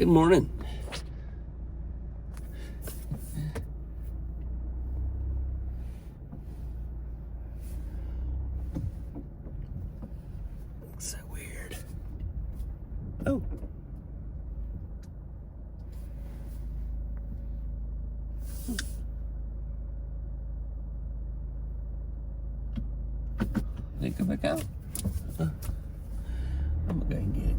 Good morning. Looks so weird. Oh. Did it go back out? I'm gonna go and get it.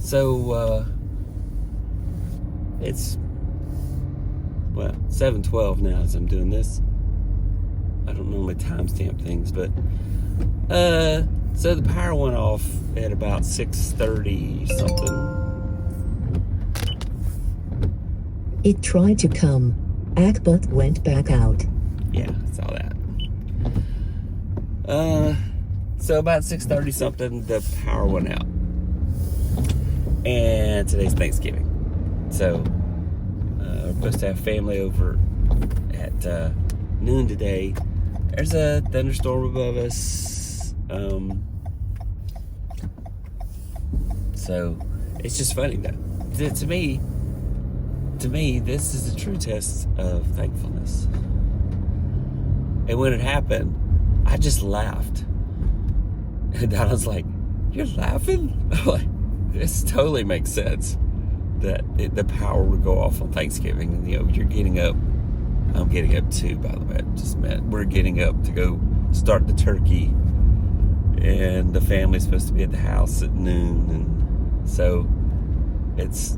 So, it's, 7:12 now as I'm doing this. I don't normally timestamp things, but, so the power went off at about 6:30 something. It tried to come back, but went back out. Yeah, I saw that. So about 6:30 something, the power went out. And today's Thanksgiving. So, we're supposed to have family over at noon today. There's a thunderstorm above us. So, it's just funny though. To me, this is a true test of thankfulness. And when it happened, I just laughed. And Donna's like, "You're laughing?" I'm like, this totally makes sense that the power would go off on Thanksgiving. And, you're getting up. I'm getting up too, by the way. It just meant we're getting up to go start the turkey. And the family's supposed to be at the house at noon. And so it's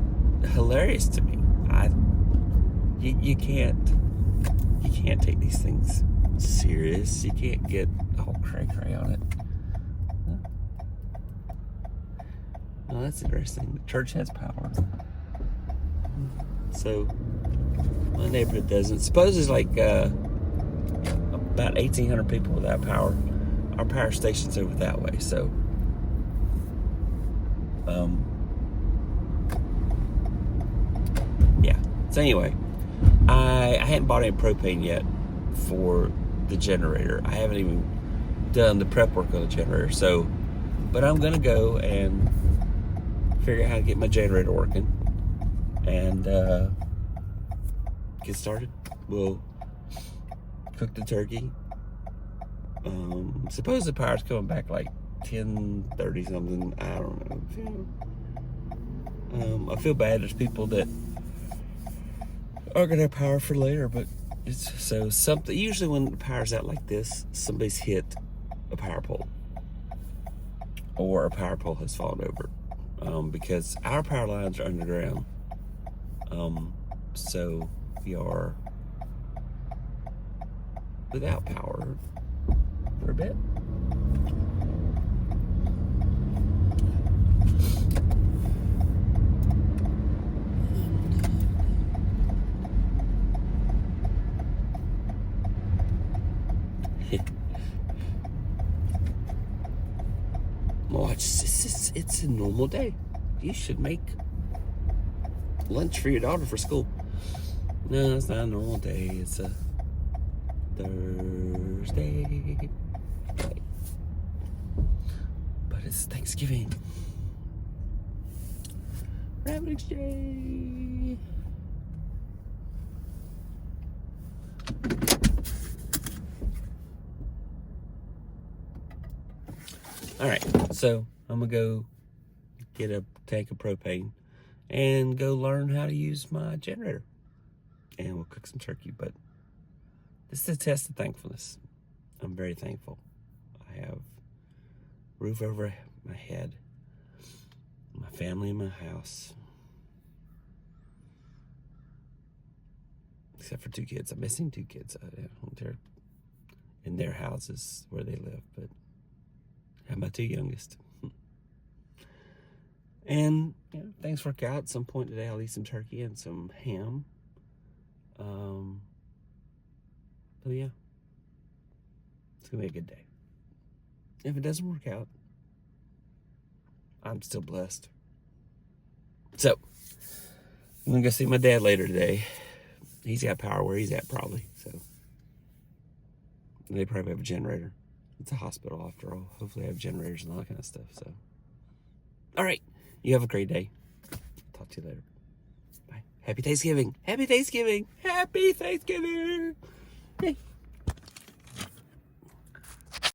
hilarious to me. You can't take these things serious. You can't get all cray-cray on it. Well, that's interesting. The church has power. So, my neighborhood doesn't. Suppose there's like about 1,800 people without power. Our power station's over that way, so. Yeah. So anyway, I hadn't bought any propane yet for the generator. I haven't even done the prep work on the generator. So, but I'm gonna go and figure out how to get my generator working and get started. We'll cook the turkey. Suppose the power's coming back like 10:30 something. I don't know. I feel bad. There's people that are gonna have power for later, but it's so something. Usually when the power's out like this, somebody's hit a power pole or a power pole has fallen over. Because our power lines are underground. So we are without power for a bit. Watch, it's a normal day. You should make lunch for your daughter for school. No, it's not a normal day. It's a Thursday. Right. But it's Thanksgiving. Rabbit exchange. All right, so I'm gonna go get a tank of propane and go learn how to use my generator. And we'll cook some turkey, but this is a test of thankfulness. I'm very thankful. I have a roof over my head, my family in my house. Except for 2 kids. I'm missing 2 kids. They're in their houses where they live, but I have my 2 youngest. And things work out. At some point today, I'll eat some turkey and some ham. So yeah, it's gonna be a good day. If it doesn't work out, I'm still blessed. So I'm gonna go see my dad later today. He's got power where he's at probably. So they probably have a generator. It's a hospital after all. Hopefully, I have generators and all that kind of stuff. So, all right. You have a great day. Talk to you later. Bye. Happy Thanksgiving. Happy Thanksgiving. Happy Thanksgiving. Hey.